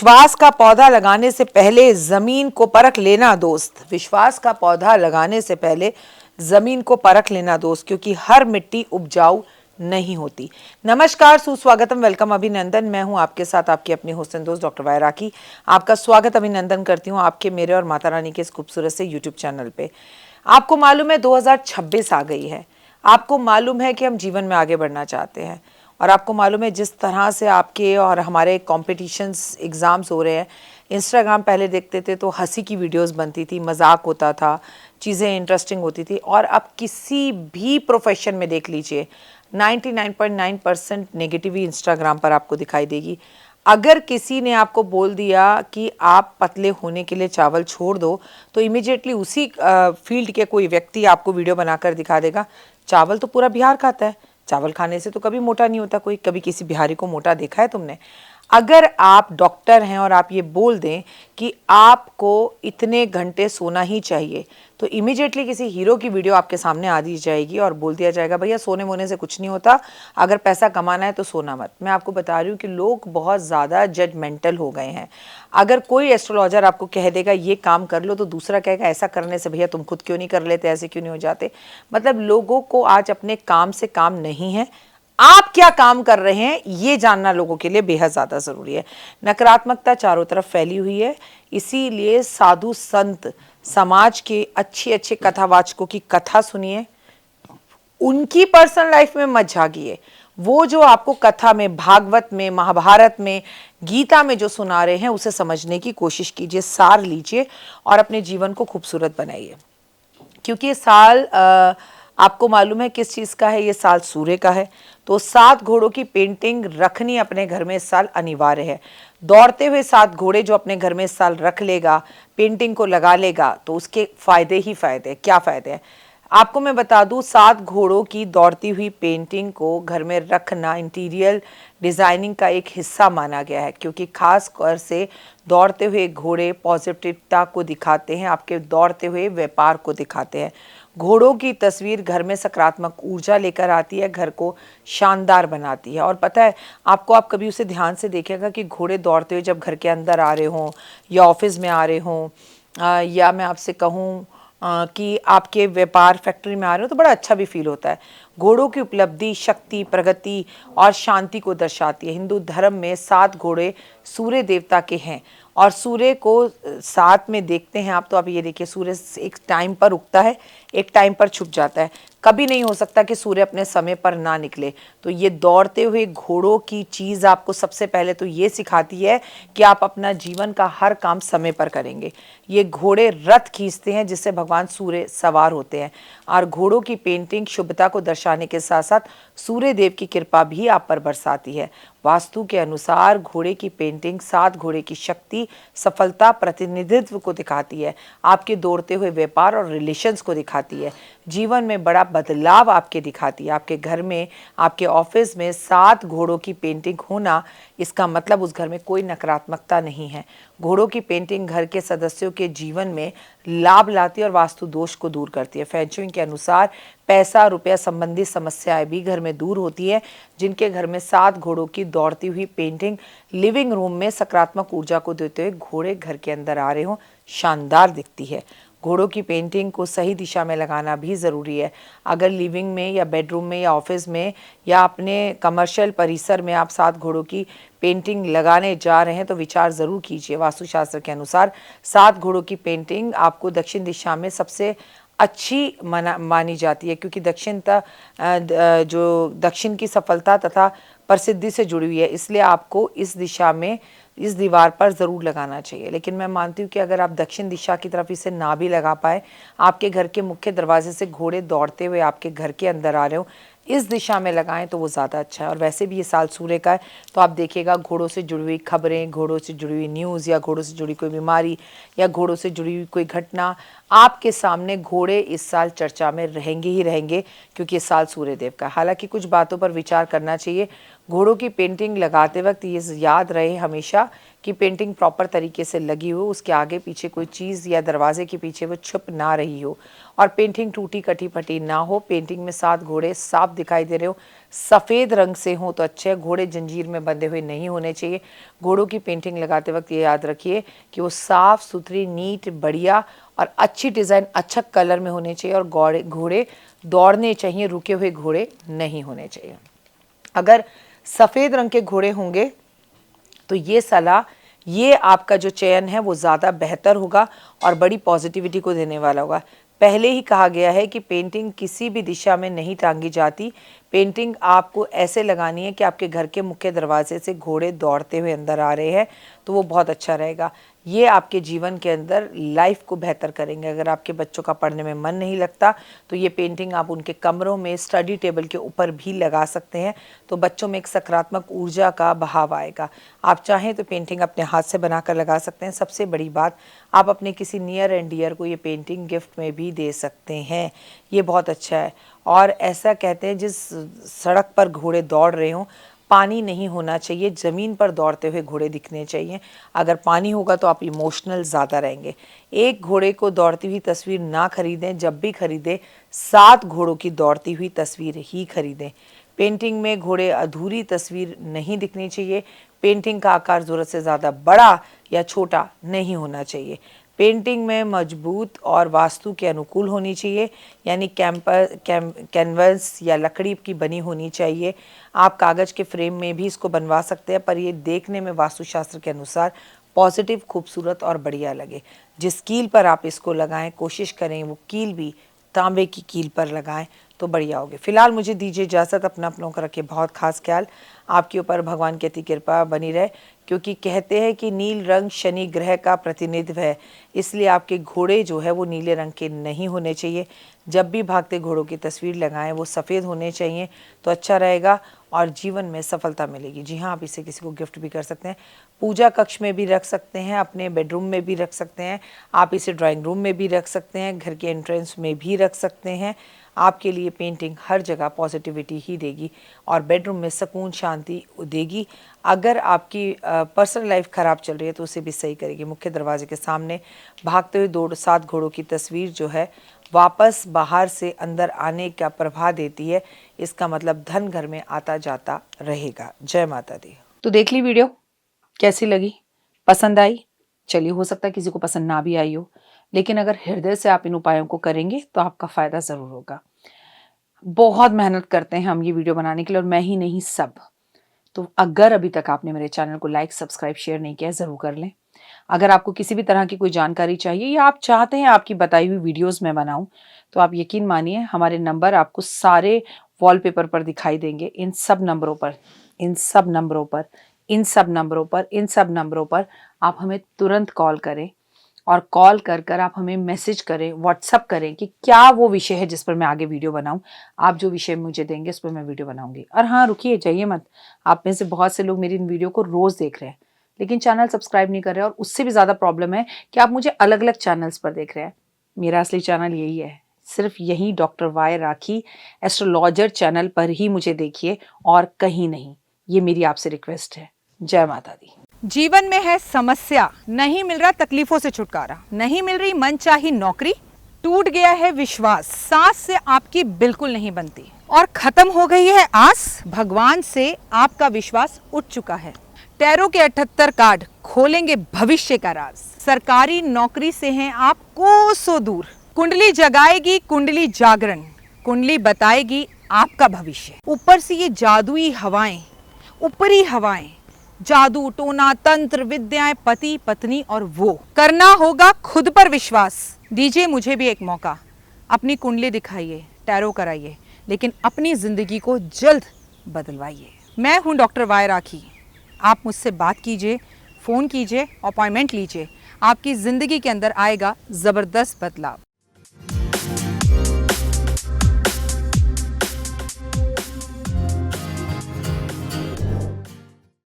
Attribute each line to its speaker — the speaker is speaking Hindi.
Speaker 1: विश्वास का पौधा लगाने से पहले जमीन को परख लेना दोस्त। विश्वास का पौधा लगाने से पहले जमीन को परख लेना दोस्त, क्योंकि हर मिट्टी उपजाऊ नहीं होती। नमस्कार, सुस्वागतम, वेलकम, अभिनंदन। मैं हूं आपके साथ आपकी अपनी हुस्न दोस्त डॉक्टर वाय राकी। आपका स्वागत अभिनंदन करती हूं आपके, मेरे और माता रानी के इस खूबसूरत से यूट्यूब चैनल पे। आपको मालूम है 2026 आ गई है। आपको मालूम है कि हम जीवन में आगे बढ़ना चाहते हैं, और आपको मालूम है जिस तरह से आपके और हमारे कॉम्पिटिशन्स एग्ज़ाम्स हो रहे हैं। इंस्टाग्राम पहले देखते थे तो हंसी की वीडियोस बनती थी, मजाक होता था, चीज़ें इंटरेस्टिंग होती थी। और अब किसी भी प्रोफेशन में देख लीजिए, 99.9% नेगेटिव इंस्टाग्राम पर आपको दिखाई देगी। अगर किसी ने आपको बोल दिया कि आप पतले होने के लिए चावल छोड़ दो, तो इमीडिएटली उसी फील्ड के कोई व्यक्ति आपको वीडियो बनाकर दिखा देगा, चावल तो पूरा बिहार खाता है, चावल खाने से तो कभी मोटा नहीं होता कोई। कभी किसी बिहारी को मोटा देखा है तुमने? अगर आप डॉक्टर हैं और आप ये बोल दें कि आपको इतने घंटे सोना ही चाहिए, तो इमीडिएटली किसी हीरो की वीडियो आपके सामने आ दी जाएगी और बोल दिया जाएगा भैया सोने वोने से कुछ नहीं होता, अगर पैसा कमाना है तो सोना मत। मैं आपको बता रही हूँ कि लोग बहुत ज़्यादा जजमेंटल हो गए हैं। अगर कोई एस्ट्रोलॉजर आपको कह देगा ये काम कर लो, तो दूसरा कहेगा ऐसा करने से भैया तुम खुद क्यों नहीं कर लेते, ऐसे क्यों नहीं हो जाते। मतलब लोगों को आज अपने काम से काम नहीं है, आप क्या काम कर रहे हैं ये जानना लोगों के लिए बेहद ज़्यादा ज़रूरी है। नकारात्मकता चारों तरफ फैली हुई है, इसीलिए साधु संत समाज के अच्छे अच्छे कथावाचकों की कथा सुनिए, उनकी पर्सनल लाइफ में मत झागिए। वो जो आपको कथा में, भागवत में, महाभारत में, गीता में जो सुना रहे हैं उसे समझने की कोशिश कीजिए, सार लीजिए और अपने जीवन को खूबसूरत बनाइए। क्योंकि ये साल आपको मालूम है किस चीज़ का है, ये साल सूर्य का है। तो 7 घोड़ों की पेंटिंग रखनी अपने घर में इस साल अनिवार्य है। दौड़ते हुए 7 घोड़े जो अपने घर में इस साल रख लेगा, पेंटिंग को लगा लेगा, तो उसके फायदे ही फायदे। क्या फायदे हैं आपको मैं बता दूं, 7 घोड़ों की दौड़ती हुई पेंटिंग को घर में रखना इंटीरियर डिज़ाइनिंग का एक हिस्सा माना गया है, क्योंकि खास कर से दौड़ते हुए घोड़े पॉजिटिविटी को दिखाते हैं, आपके दौड़ते हुए व्यापार को दिखाते हैं। घोड़ों की तस्वीर घर में सकारात्मक ऊर्जा लेकर आती है, घर को शानदार बनाती है। और पता है आपको, आप कभी उसे ध्यान से देखेगा कि घोड़े दौड़ते हुए जब घर के अंदर आ रहे हों या ऑफिस में आ रहे हों, या मैं आपसे कहूँ कि आपके व्यापार फैक्ट्री में आ रहे हो, तो बड़ा अच्छा भी फील होता है। घोड़ों की उपलब्धि शक्ति, प्रगति और शांति को दर्शाती है। हिंदू धर्म में 7 घोड़े सूर्य देवता के हैं, और सूर्य को साथ में देखते हैं आप, तो आप ये देखिए सूर्य एक टाइम पर उगता है, एक टाइम पर छुप जाता है। कभी नहीं हो सकता कि सूर्य अपने समय पर ना निकले। तो ये दौड़ते हुए घोड़ों की चीज़ आपको सबसे पहले तो ये सिखाती है कि आप अपना जीवन का हर काम समय पर करेंगे। ये घोड़े रथ खींचते हैं जिससे भगवान सूर्य सवार होते हैं, और घोड़ों की पेंटिंग शुभता को दर्शाने के साथ साथ सूर्य देव की कृपा भी आप पर बरसाती है। वास्तु के अनुसार घोड़े की पेंटिंग 7 घोड़े की शक्ति, सफलता, प्रतिनिधित्व को दिखाती है, आपके दौड़ते हुए व्यापार और रिलेशंस को दिखाती है, जीवन में बड़ा बदलाव आपके दिखाती है। आपके घर में, आपके ऑफिस में 7 घोड़ों की पेंटिंग होना, इसका मतलब उस घर में कोई नकारात्मकता नहीं है। घोड़ों की पेंटिंग घर के सदस्यों के जीवन में लाभ लाती है और वास्तु दोष को दूर करती है। फैंचुइंग के अनुसार पैसा रुपया संबंधी समस्याएं भी घर में दूर होती है। जिनके घर में 7 घोड़ों की दौड़ती हुई पेंटिंग लिविंग रूम में सकारात्मक ऊर्जा को देते हुए घोड़े घर के अंदर आ रहे हों, शानदार दिखती है। घोड़ों की पेंटिंग को सही दिशा में लगाना भी ज़रूरी है। अगर लिविंग में या बेडरूम में या ऑफिस में या अपने कमर्शियल परिसर में आप 7 घोड़ों की पेंटिंग लगाने जा रहे हैं, तो विचार ज़रूर कीजिए। वास्तुशास्त्र के अनुसार 7 घोड़ों की पेंटिंग आपको दक्षिण दिशा में सबसे अच्छी मानी जाती है, क्योंकि जो दक्षिण की सफलता तथा प्रसिद्धि से जुड़ी हुई है, इसलिए आपको इस दिशा में इस दीवार पर ज़रूर लगाना चाहिए। लेकिन मैं मानती हूँ कि अगर आप दक्षिण दिशा की तरफ इसे ना भी लगा पाए, आपके घर के मुख्य दरवाजे से घोड़े दौड़ते हुए आपके घर के अंदर आ रहे हो, इस दिशा में लगाएं तो वो ज़्यादा अच्छा है। और वैसे भी ये साल सूर्य का है, तो आप देखिएगा घोड़ों से जुड़ी हुई खबरें, घोड़ों से जुड़ी हुई न्यूज़, या घोड़ों से जुड़ी कोई बीमारी, या घोड़ों से जुड़ी हुई कोई घटना, आपके सामने घोड़े इस साल चर्चा में रहेंगे ही रहेंगे, क्योंकि इस साल सूर्यदेव का। हालांकि कुछ बातों पर विचार करना चाहिए। घोड़ों की पेंटिंग लगाते वक्त ये याद रहे हमेशा कि पेंटिंग प्रॉपर तरीके से लगी हो, उसके आगे पीछे कोई चीज़ या दरवाजे के पीछे वो छुप ना रही हो, और पेंटिंग टूटी कटी फटी ना हो। पेंटिंग में 7 घोड़े साफ दिखाई दे रहे हो, सफ़ेद रंग से हो तो अच्छे है। घोड़े जंजीर में बंधे हुए नहीं होने चाहिए। घोड़ों की पेंटिंग लगाते वक्त ये याद रखिए कि वो साफ़ सुथरी, नीट, बढ़िया और अच्छी डिज़ाइन, अच्छा कलर में होने चाहिए। और घोड़े दौड़ने चाहिए, रुके हुए घोड़े नहीं होने चाहिए। अगर सफ़ेद रंग के घोड़े होंगे तो ये सलाह, ये आपका जो चयन है वो ज़्यादा बेहतर होगा और बड़ी पॉजिटिविटी को देने वाला होगा। पहले ही कहा गया है कि पेंटिंग किसी भी दिशा में नहीं टांगी जाती। पेंटिंग आपको ऐसे लगानी है कि आपके घर के मुख्य दरवाजे से घोड़े दौड़ते हुए अंदर आ रहे हैं, तो वो बहुत अच्छा रहेगा। ये आपके जीवन के अंदर लाइफ को बेहतर करेंगे। अगर आपके बच्चों का पढ़ने में मन नहीं लगता तो ये पेंटिंग आप उनके कमरों में, स्टडी टेबल के ऊपर भी लगा सकते हैं, तो बच्चों में एक सकारात्मक ऊर्जा का बहाव आएगा। आप चाहें तो पेंटिंग अपने हाथ से बनाकर लगा सकते हैं। सबसे बड़ी बात, आप अपने किसी नियर एंड डियर को ये पेंटिंग गिफ्ट में भी दे सकते हैं, ये बहुत अच्छा है। और ऐसा कहते हैं, जिस सड़क पर घोड़े दौड़ रहे हों, पानी नहीं होना चाहिए, ज़मीन पर दौड़ते हुए घोड़े दिखने चाहिए। अगर पानी होगा तो आप इमोशनल ज़्यादा रहेंगे। एक घोड़े को दौड़ती हुई तस्वीर ना खरीदें, जब भी खरीदें 7 घोड़ों की दौड़ती हुई तस्वीर ही खरीदें। पेंटिंग में घोड़े अधूरी तस्वीर नहीं दिखनी चाहिए। पेंटिंग का आकार ज़रूरत से ज़्यादा बड़ा या छोटा नहीं होना चाहिए। पेंटिंग में मजबूत और वास्तु के अनुकूल होनी चाहिए, यानी कैनवस या लकड़ी की बनी होनी चाहिए। आप कागज़ के फ्रेम में भी इसको बनवा सकते हैं, पर ये देखने में वास्तुशास्त्र के अनुसार पॉजिटिव, खूबसूरत और बढ़िया लगे। जिस कील पर आप इसको लगाएं, कोशिश करें वो कील भी तांबे की कील पर लगाएं तो बढ़िया होगे। फिलहाल मुझे दीजिए इजाज़त। अपनों का रखिए बहुत खास ख्याल। आपके ऊपर भगवान की अति कृपा बनी रहे, क्योंकि कहते हैं कि नील रंग शनि ग्रह का प्रतिनिधित्व है, इसलिए आपके घोड़े जो है वो नीले रंग के नहीं होने चाहिए। जब भी भागते घोड़ों की तस्वीर लगाएं वो सफ़ेद होने चाहिए, तो अच्छा रहेगा और जीवन में सफलता मिलेगी। जी हाँ, आप इसे किसी को गिफ्ट भी कर सकते हैं, पूजा कक्ष में भी रख सकते हैं, अपने बेडरूम में भी रख सकते हैं, आप इसे ड्राइंग रूम में भी रख सकते हैं, घर के एंट्रेंस में भी रख सकते हैं। आपके लिए पेंटिंग हर जगह पॉजिटिविटी ही देगी और बेडरूम में सुकून, शांति देगी। अगर आपकी पर्सनल लाइफ ख़राब चल रही है तो उसे भी सही करेगी। मुख्य दरवाजे के सामने भागते हुए 7 घोड़ों की तस्वीर जो है वापस बाहर से अंदर आने का प्रभाव देती है। इसका मतलब धन घर में आता जाता रहेगा। जय माता दी। तो देख ली वीडियो, कैसी लगी, पसंद आई? चलिए, हो सकता है किसी को पसंद ना भी आई हो, लेकिन अगर हृदय से आप इन उपायों को करेंगे तो आपका फ़ायदा ज़रूर होगा। बहुत मेहनत करते हैं हम ये वीडियो बनाने के लिए, और मैं ही नहीं, सब। तो अगर अभी तक आपने मेरे चैनल को लाइक, सब्सक्राइब, शेयर नहीं किया, ज़रूर कर लें। अगर आपको किसी भी तरह की कोई जानकारी चाहिए या आप चाहते हैं आपकी बताई हुई वीडियोस मैं बनाऊं, तो आप यकीन मानिए हमारे नंबर आपको सारे वॉलपेपर पर दिखाई देंगे। इन सब नंबरों पर, इन सब नंबरों पर, इन सब नंबरों पर, इन सब नंबरों पर आप हमें तुरंत कॉल करें, और कॉल कर कर आप हमें मैसेज करें, व्हाट्सअप करें कि क्या वो विषय है जिस पर मैं आगे वीडियो बनाऊं। आप जो विषय मुझे देंगे उस पर मैं वीडियो बनाऊंगी। और हाँ, रुकिए, जाइए मत। आप में से बहुत से लोग मेरी इन वीडियो को रोज़ देख रहे हैं, लेकिन चैनल सब्सक्राइब नहीं कर रहे हैं, और उससे भी ज़्यादा प्रॉब्लम है कि आप मुझे अलग अलग चैनल्स पर देख रहे हैं। मेरा असली चैनल यही है, सिर्फ यही डॉक्टर वाई राखी एस्ट्रोलॉजर चैनल पर ही मुझे देखिए, और कहीं नहीं। ये मेरी आपसे रिक्वेस्ट है। जय माता दी।
Speaker 2: जीवन में है समस्या, नहीं मिल रहा तकलीफों से छुटकारा, नहीं मिल रही मनचाही नौकरी, टूट गया है विश्वास, सांस से आपकी बिल्कुल नहीं बनती, और खत्म हो गई है आस, भगवान से आपका विश्वास उठ चुका है। टैरो के 78 कार्ड खोलेंगे भविष्य का राज। सरकारी नौकरी से हैं आप कोसों दूर, कुंडली जगाएगी कुंडली जागरण, कुंडली बताएगी आपका भविष्य। ऊपर से ये जादुई हवाएं, ऊपरी हवाएं, जादू टोना तंत्र विद्याएं, पति पत्नी, और वो करना होगा खुद पर विश्वास। दीजिए मुझे भी एक मौका, अपनी कुंडली दिखाइए, टैरो कराइए, लेकिन अपनी जिंदगी को जल्द बदलवाइए। मैं हूं डॉक्टर वाई राखी। आप मुझसे बात कीजिए, फ़ोन कीजिए, अपॉइंटमेंट लीजिए, आपकी ज़िंदगी के अंदर आएगा ज़बरदस्त बदलाव।